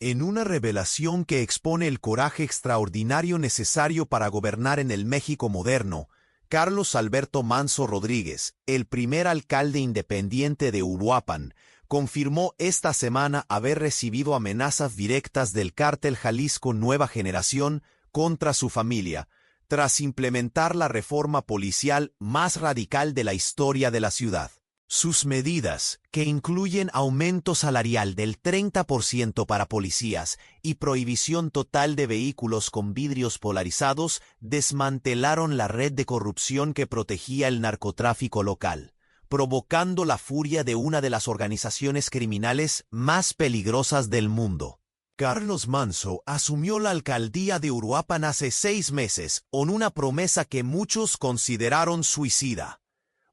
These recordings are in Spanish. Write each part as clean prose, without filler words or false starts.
En una revelación que expone el coraje extraordinario necesario para gobernar en el México moderno, Carlos Alberto Manso Rodríguez, el primer alcalde independiente de Uruapan, confirmó esta semana haber recibido amenazas directas del cártel Jalisco Nueva Generación contra su familia, tras implementar la reforma policial más radical de la historia de la ciudad. Sus medidas, que incluyen aumento salarial del 30% para policías y prohibición total de vehículos con vidrios polarizados, desmantelaron la red de corrupción que protegía el narcotráfico local, provocando la furia de una de las organizaciones criminales más peligrosas del mundo. Carlos Manso asumió la alcaldía de Uruapan hace 6 meses con una promesa que muchos consideraron suicida.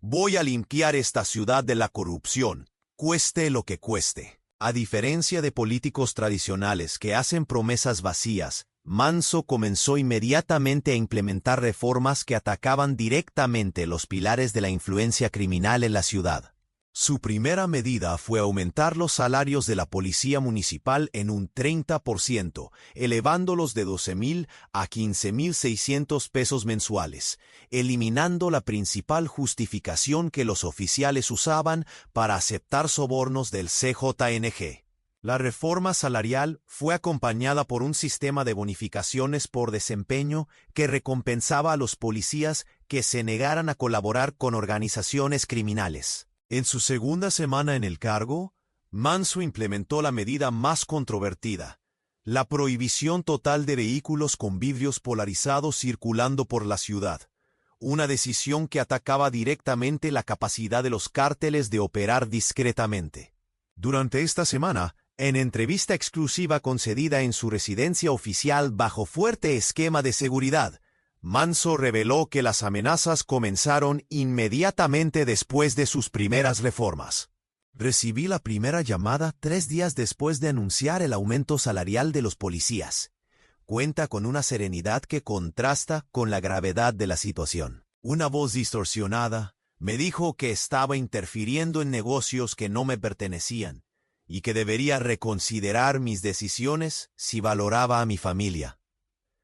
Voy a limpiar esta ciudad de la corrupción, cueste lo que cueste. A diferencia de políticos tradicionales que hacen promesas vacías, Manso comenzó inmediatamente a implementar reformas que atacaban directamente los pilares de la influencia criminal en la ciudad. Su primera medida fue aumentar los salarios de la policía municipal en un 30%, elevándolos de 12,000 a 15,600 pesos mensuales, eliminando la principal justificación que los oficiales usaban para aceptar sobornos del CJNG. La reforma salarial fue acompañada por un sistema de bonificaciones por desempeño que recompensaba a los policías que se negaran a colaborar con organizaciones criminales. En su segunda semana en el cargo, Manso implementó la medida más controvertida, la prohibición total de vehículos con vidrios polarizados circulando por la ciudad, una decisión que atacaba directamente la capacidad de los cárteles de operar discretamente. Durante esta semana, en entrevista exclusiva concedida en su residencia oficial bajo fuerte esquema de seguridad, Manso reveló que las amenazas comenzaron inmediatamente después de sus primeras reformas. Recibí la primera llamada 3 días después de anunciar el aumento salarial de los policías. Cuenta con una serenidad que contrasta con la gravedad de la situación. Una voz distorsionada me dijo que estaba interfiriendo en negocios que no me pertenecían y que debería reconsiderar mis decisiones si valoraba a mi familia.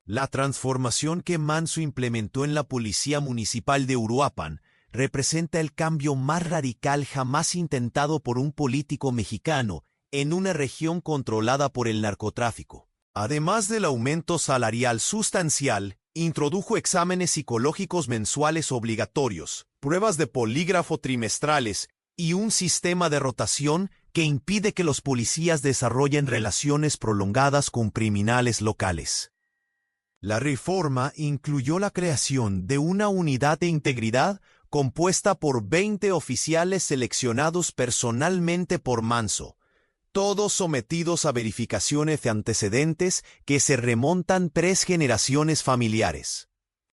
La transformación que Manso implementó en la Policía Municipal de Uruapan representa el cambio más radical jamás intentado por un político mexicano en una región controlada por el narcotráfico. Además del aumento salarial sustancial, introdujo exámenes psicológicos mensuales obligatorios, pruebas de polígrafo trimestrales y un sistema de rotación que impide que los policías desarrollen relaciones prolongadas con criminales locales. La reforma incluyó la creación de una unidad de integridad compuesta por 20 oficiales seleccionados personalmente por Manso, todos sometidos a verificaciones de antecedentes que se remontan 3 generaciones familiares.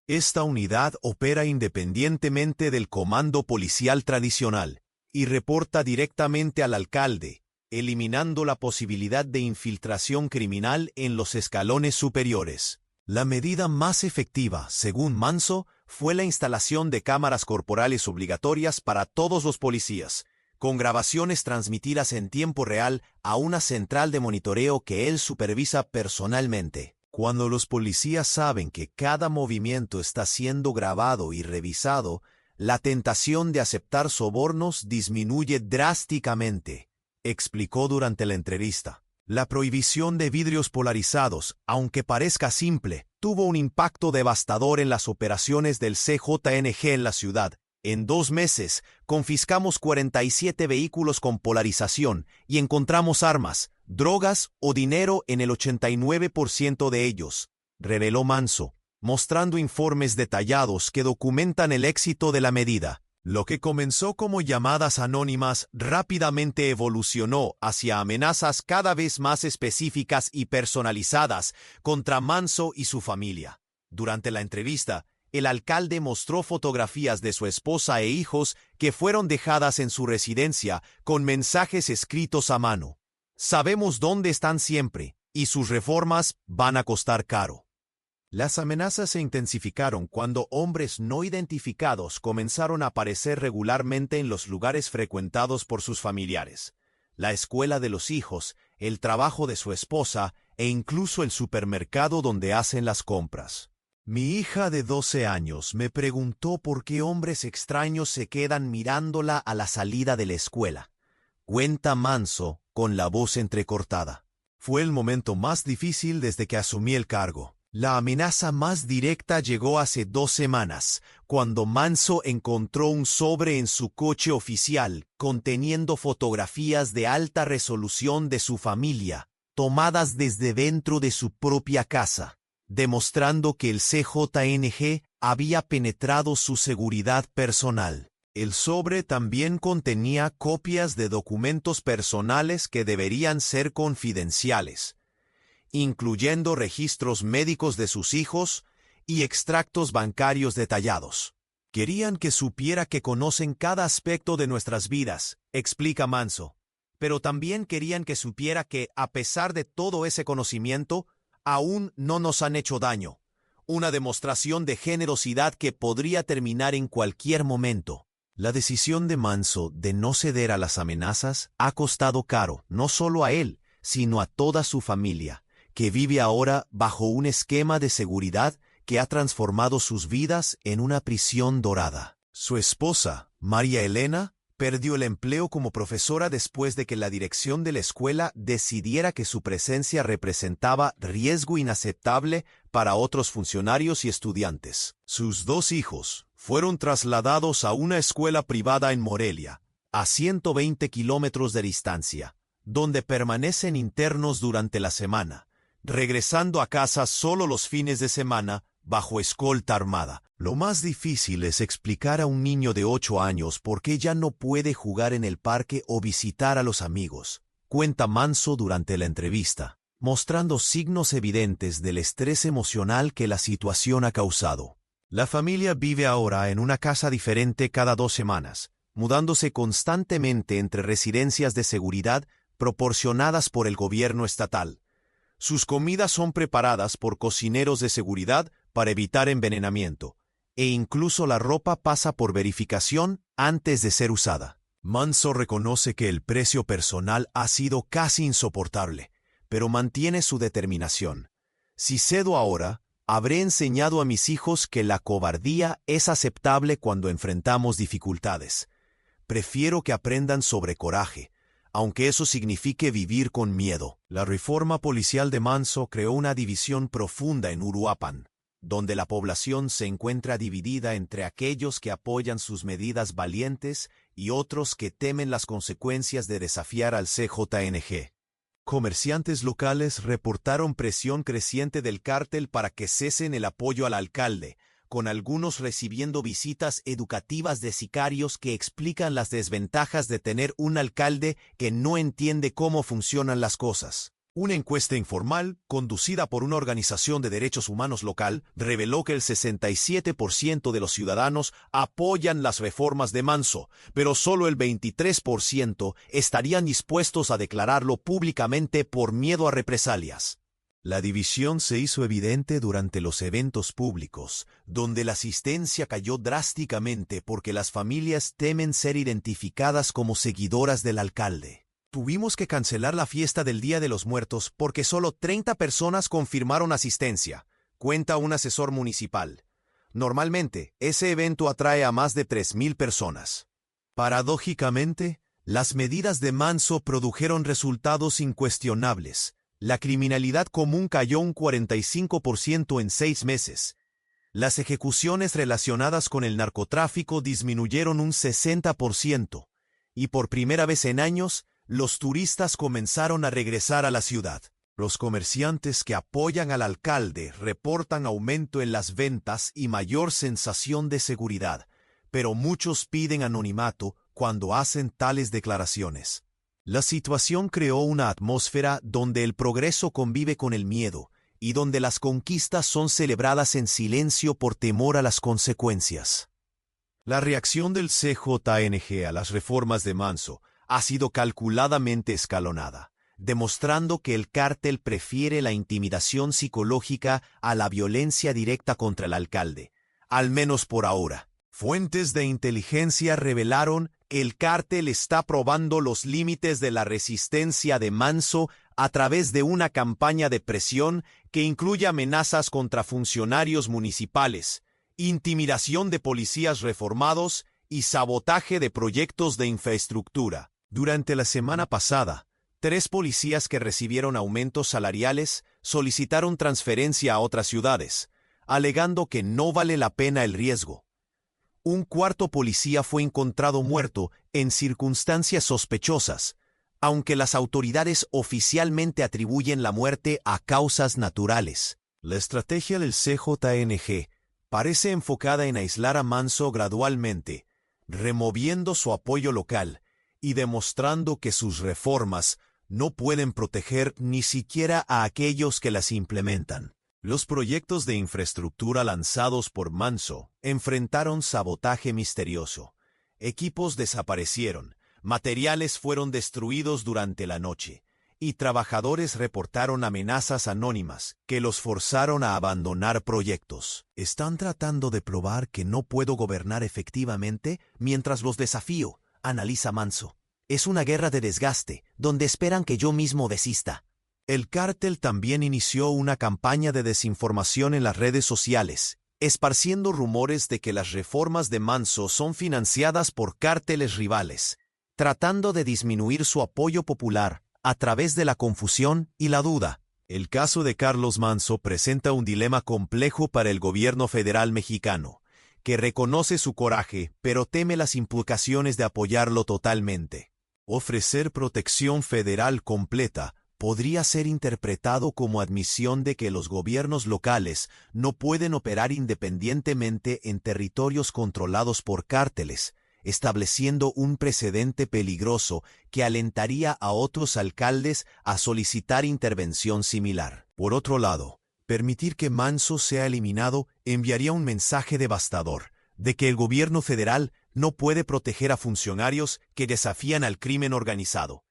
Esta unidad opera independientemente del comando policial tradicional y reporta directamente al alcalde, eliminando la posibilidad de infiltración criminal en los escalones superiores. La medida más efectiva, según Manso, fue la instalación de cámaras corporales obligatorias para todos los policías, con grabaciones transmitidas en tiempo real a una central de monitoreo que él supervisa personalmente. Cuando los policías saben que cada movimiento está siendo grabado y revisado, la tentación de aceptar sobornos disminuye drásticamente, explicó durante la entrevista. La prohibición de vidrios polarizados, aunque parezca simple, tuvo un impacto devastador en las operaciones del CJNG en la ciudad. En 2 meses, confiscamos 47 vehículos con polarización y encontramos armas, drogas o dinero en el 89% de ellos, reveló Manso, mostrando informes detallados que documentan el éxito de la medida. Lo que comenzó como llamadas anónimas rápidamente evolucionó hacia amenazas cada vez más específicas y personalizadas contra Manso y su familia. Durante la entrevista, el alcalde mostró fotografías de su esposa e hijos que fueron dejadas en su residencia con mensajes escritos a mano. Sabemos dónde están siempre, y sus reformas van a costar caro. Las amenazas se intensificaron cuando hombres no identificados comenzaron a aparecer regularmente en los lugares frecuentados por sus familiares, la escuela de los hijos, el trabajo de su esposa e incluso el supermercado donde hacen las compras. Mi hija de 12 años me preguntó por qué hombres extraños se quedan mirándola a la salida de la escuela. Cuenta Manso con la voz entrecortada. Fue el momento más difícil desde que asumí el cargo. La amenaza más directa llegó hace 2 semanas, cuando Manso encontró un sobre en su coche oficial conteniendo fotografías de alta resolución de su familia, tomadas desde dentro de su propia casa, demostrando que el CJNG había penetrado su seguridad personal. El sobre también contenía copias de documentos personales que deberían ser confidenciales, incluyendo registros médicos de sus hijos y extractos bancarios detallados. Querían que supiera que conocen cada aspecto de nuestras vidas, explica Manso, pero también querían que supiera que, a pesar de todo ese conocimiento, aún no nos han hecho daño. Una demostración de generosidad que podría terminar en cualquier momento. La decisión de Manso de no ceder a las amenazas ha costado caro, no solo a él, sino a toda su familia, que vive ahora bajo un esquema de seguridad que ha transformado sus vidas en una prisión dorada. Su esposa, María Elena, perdió el empleo como profesora después de que la dirección de la escuela decidiera que su presencia representaba riesgo inaceptable para otros funcionarios y estudiantes. Sus 2 hijos fueron trasladados a una escuela privada en Morelia, a 120 kilómetros de distancia, donde permanecen internos durante la semana, regresando a casa solo los fines de semana bajo escolta armada. Lo más difícil es explicar a un niño de 8 años por qué ya no puede jugar en el parque o visitar a los amigos, cuenta Manso durante la entrevista, mostrando signos evidentes del estrés emocional que la situación ha causado. La familia vive ahora en una casa diferente cada 2 semanas, mudándose constantemente entre residencias de seguridad proporcionadas por el gobierno estatal. Sus comidas son preparadas por cocineros de seguridad para evitar envenenamiento, e incluso la ropa pasa por verificación antes de ser usada. Manso reconoce que el precio personal ha sido casi insoportable, pero mantiene su determinación. Si cedo ahora, habré enseñado a mis hijos que la cobardía es aceptable cuando enfrentamos dificultades. Prefiero que aprendan sobre coraje, aunque eso signifique vivir con miedo. La reforma policial de Manso creó una división profunda en Uruapan, donde la población se encuentra dividida entre aquellos que apoyan sus medidas valientes y otros que temen las consecuencias de desafiar al CJNG. Comerciantes locales reportaron presión creciente del cártel para que cesen el apoyo al alcalde, con algunos recibiendo visitas educativas de sicarios que explican las desventajas de tener un alcalde que no entiende cómo funcionan las cosas. Una encuesta informal, conducida por una organización de derechos humanos local, reveló que el 67% de los ciudadanos apoyan las reformas de Manso, pero solo el 23% estarían dispuestos a declararlo públicamente por miedo a represalias. La división se hizo evidente durante los eventos públicos, donde la asistencia cayó drásticamente porque las familias temen ser identificadas como seguidoras del alcalde. Tuvimos que cancelar la fiesta del Día de los Muertos porque solo 30 personas confirmaron asistencia, cuenta un asesor municipal. Normalmente, ese evento atrae a más de 3,000 personas. Paradójicamente, las medidas de Manso produjeron resultados incuestionables. La criminalidad común cayó un 45% en 6 meses. Las ejecuciones relacionadas con el narcotráfico disminuyeron un 60%. Y por primera vez en años, los turistas comenzaron a regresar a la ciudad. Los comerciantes que apoyan al alcalde reportan aumento en las ventas y mayor sensación de seguridad, pero muchos piden anonimato cuando hacen tales declaraciones. La situación creó una atmósfera donde el progreso convive con el miedo y donde las conquistas son celebradas en silencio por temor a las consecuencias. La reacción del CJNG a las reformas de Manso ha sido calculadamente escalonada, demostrando que el cártel prefiere la intimidación psicológica a la violencia directa contra el alcalde, al menos por ahora. Fuentes de inteligencia revelaron que el cártel está probando los límites de la resistencia de Manso a través de una campaña de presión que incluye amenazas contra funcionarios municipales, intimidación de policías reformados y sabotaje de proyectos de infraestructura. Durante la semana pasada, 3 policías que recibieron aumentos salariales solicitaron transferencia a otras ciudades, alegando que no vale la pena el riesgo. Un cuarto policía fue encontrado muerto en circunstancias sospechosas, aunque las autoridades oficialmente atribuyen la muerte a causas naturales. La estrategia del CJNG parece enfocada en aislar a Manso gradualmente, removiendo su apoyo local y demostrando que sus reformas no pueden proteger ni siquiera a aquellos que las implementan. Los proyectos de infraestructura lanzados por Manso enfrentaron sabotaje misterioso. Equipos desaparecieron, materiales fueron destruidos durante la noche, y trabajadores reportaron amenazas anónimas que los forzaron a abandonar proyectos. Están tratando de probar que no puedo gobernar efectivamente mientras los desafío, analiza Manso. Es una guerra de desgaste, donde esperan que yo mismo desista. El cártel también inició una campaña de desinformación en las redes sociales, esparciendo rumores de que las reformas de Manso son financiadas por cárteles rivales, tratando de disminuir su apoyo popular a través de la confusión y la duda. El caso de Carlos Manso presenta un dilema complejo para el gobierno federal mexicano, que reconoce su coraje, pero teme las implicaciones de apoyarlo totalmente. Ofrecer protección federal completa podría ser interpretado como admisión de que los gobiernos locales no pueden operar independientemente en territorios controlados por cárteles, estableciendo un precedente peligroso que alentaría a otros alcaldes a solicitar intervención similar. Por otro lado, permitir que Manso sea eliminado enviaría un mensaje devastador de que el gobierno federal no puede proteger a funcionarios que desafían al crimen organizado.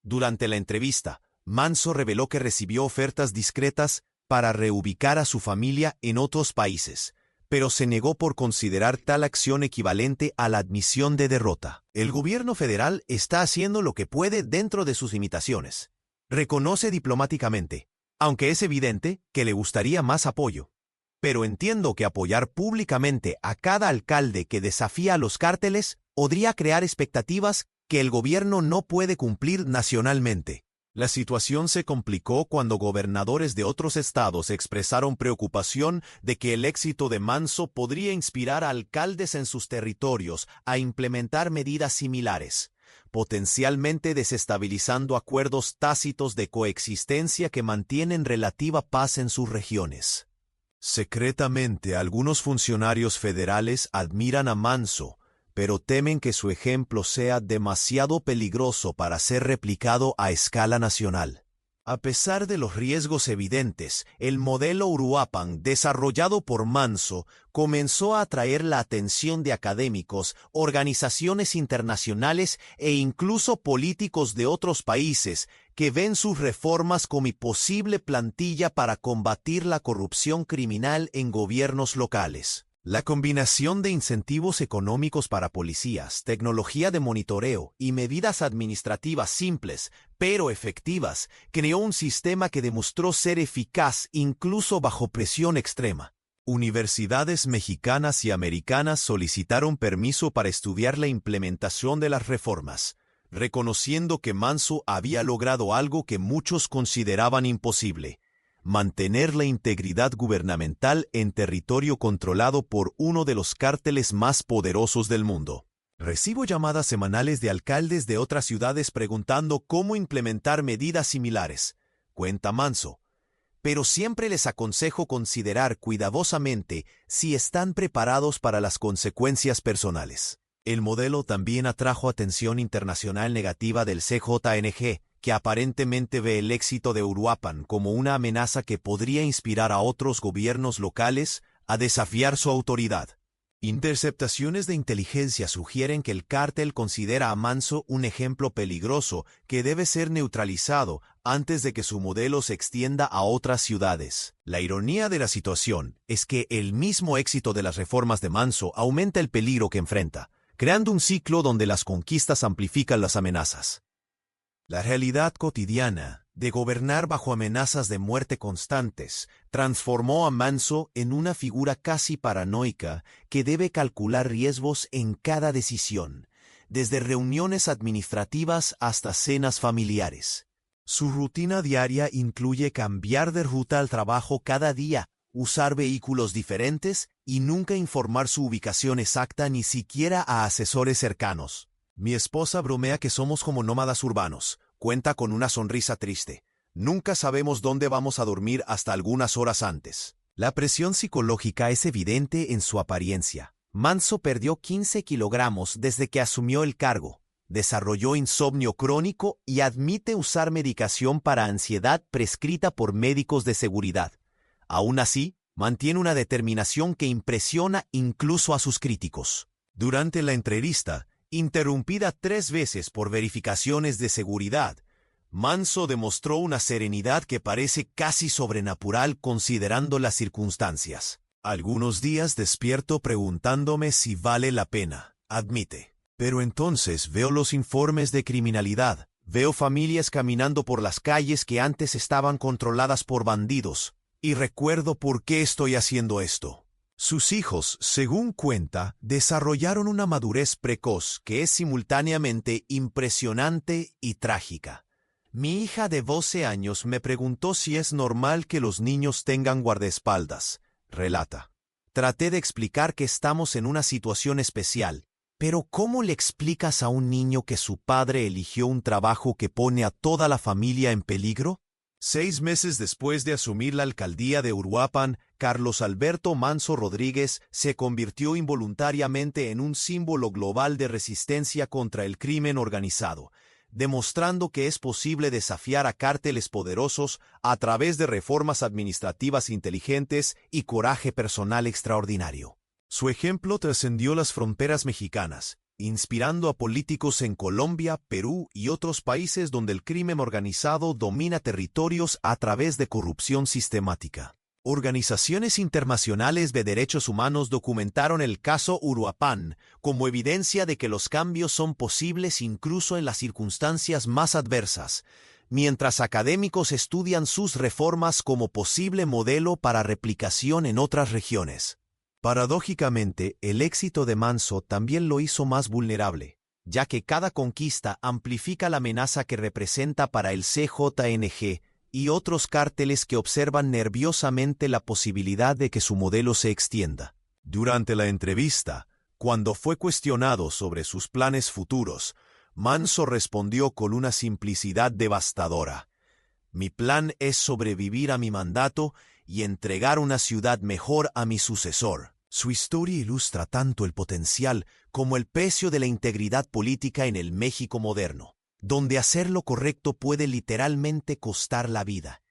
Durante la entrevista, Manso reveló que recibió ofertas discretas para reubicar a su familia en otros países, pero se negó por considerar tal acción equivalente a la admisión de derrota. El gobierno federal está haciendo lo que puede dentro de sus limitaciones. Reconoce diplomáticamente, aunque es evidente que le gustaría más apoyo. Pero entiendo que apoyar públicamente a cada alcalde que desafía a los cárteles podría crear expectativas que el gobierno no puede cumplir nacionalmente. La situación se complicó cuando gobernadores de otros estados expresaron preocupación de que el éxito de Manso podría inspirar a alcaldes en sus territorios a implementar medidas similares, potencialmente desestabilizando acuerdos tácitos de coexistencia que mantienen relativa paz en sus regiones. Secretamente, algunos funcionarios federales admiran a Manso, pero temen que su ejemplo sea demasiado peligroso para ser replicado a escala nacional. A pesar de los riesgos evidentes, el modelo Uruapan, desarrollado por Manso, comenzó a atraer la atención de académicos, organizaciones internacionales e incluso políticos de otros países que ven sus reformas como posible plantilla para combatir la corrupción criminal en gobiernos locales. La combinación de incentivos económicos para policías, tecnología de monitoreo y medidas administrativas simples, pero efectivas, creó un sistema que demostró ser eficaz incluso bajo presión extrema. Universidades mexicanas y americanas solicitaron permiso para estudiar la implementación de las reformas, reconociendo que Manso había logrado algo que muchos consideraban imposible: mantener la integridad gubernamental en territorio controlado por uno de los cárteles más poderosos del mundo. Recibo llamadas semanales de alcaldes de otras ciudades preguntando cómo implementar medidas similares, cuenta Manso, pero siempre les aconsejo considerar cuidadosamente si están preparados para las consecuencias personales. El modelo también atrajo atención internacional negativa del CJNG, que aparentemente ve el éxito de Uruapan como una amenaza que podría inspirar a otros gobiernos locales a desafiar su autoridad. Interceptaciones de inteligencia sugieren que el cártel considera a Manso un ejemplo peligroso que debe ser neutralizado antes de que su modelo se extienda a otras ciudades. La ironía de la situación es que el mismo éxito de las reformas de Manso aumenta el peligro que enfrenta, creando un ciclo donde las conquistas amplifican las amenazas. La realidad cotidiana, de gobernar bajo amenazas de muerte constantes, transformó a Manso en una figura casi paranoica que debe calcular riesgos en cada decisión, desde reuniones administrativas hasta cenas familiares. Su rutina diaria incluye cambiar de ruta al trabajo cada día, usar vehículos diferentes y nunca informar su ubicación exacta ni siquiera a asesores cercanos. Mi esposa bromea que somos como nómadas urbanos. Cuenta con una sonrisa triste. Nunca sabemos dónde vamos a dormir hasta algunas horas antes. La presión psicológica es evidente en su apariencia. Manso perdió 15 kilogramos desde que asumió el cargo. Desarrolló insomnio crónico y admite usar medicación para ansiedad prescrita por médicos de seguridad. Aún así, mantiene una determinación que impresiona incluso a sus críticos. Durante la entrevista, interrumpida 3 veces por verificaciones de seguridad, Manso demostró una serenidad que parece casi sobrenatural considerando las circunstancias. Algunos días despierto preguntándome si vale la pena, admite. Pero entonces veo los informes de criminalidad, veo familias caminando por las calles que antes estaban controladas por bandidos, y recuerdo por qué estoy haciendo esto. Sus hijos, según cuenta, desarrollaron una madurez precoz que es simultáneamente impresionante y trágica. Mi hija de 12 años me preguntó si es normal que los niños tengan guardaespaldas, relata. Traté de explicar que estamos en una situación especial, pero ¿cómo le explicas a un niño que su padre eligió un trabajo que pone a toda la familia en peligro? 6 meses después de asumir la alcaldía de Uruapan, Carlos Alberto Manso Rodríguez se convirtió involuntariamente en un símbolo global de resistencia contra el crimen organizado, demostrando que es posible desafiar a cárteles poderosos a través de reformas administrativas inteligentes y coraje personal extraordinario. Su ejemplo trascendió las fronteras mexicanas, inspirando a políticos en Colombia, Perú y otros países donde el crimen organizado domina territorios a través de corrupción sistemática. Organizaciones internacionales de derechos humanos documentaron el caso Uruapan como evidencia de que los cambios son posibles incluso en las circunstancias más adversas, mientras académicos estudian sus reformas como posible modelo para replicación en otras regiones. Paradójicamente, el éxito de Manso también lo hizo más vulnerable, ya que cada conquista amplifica la amenaza que representa para el CJNG y otros cárteles que observan nerviosamente la posibilidad de que su modelo se extienda. Durante la entrevista, cuando fue cuestionado sobre sus planes futuros, Manso respondió con una simplicidad devastadora. Mi plan es sobrevivir a mi mandato y entregar una ciudad mejor a mi sucesor. Su historia ilustra tanto el potencial como el precio de la integridad política en el México moderno, donde hacer lo correcto puede literalmente costar la vida.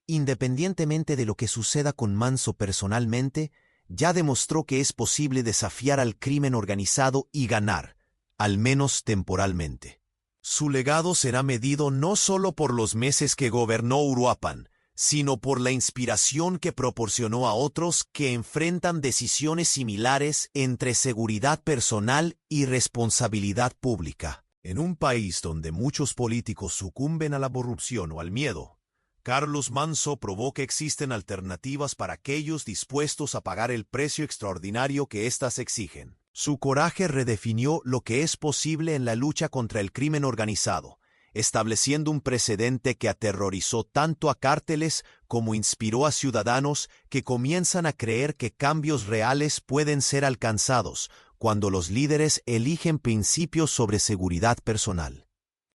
Independientemente de lo que suceda con Manso personalmente, ya demostró que es posible desafiar al crimen organizado y ganar, al menos temporalmente. Su legado será medido no solo por los meses que gobernó Uruapan, sino por la inspiración que proporcionó a otros que enfrentan decisiones similares entre seguridad personal y responsabilidad pública. En un país donde muchos políticos sucumben a la corrupción o al miedo, Carlos Manso probó que existen alternativas para aquellos dispuestos a pagar el precio extraordinario que éstas exigen. Su coraje redefinió lo que es posible en la lucha contra el crimen organizado, estableciendo un precedente que aterrorizó tanto a cárteles como inspiró a ciudadanos que comienzan a creer que cambios reales pueden ser alcanzados cuando los líderes eligen principios sobre seguridad personal.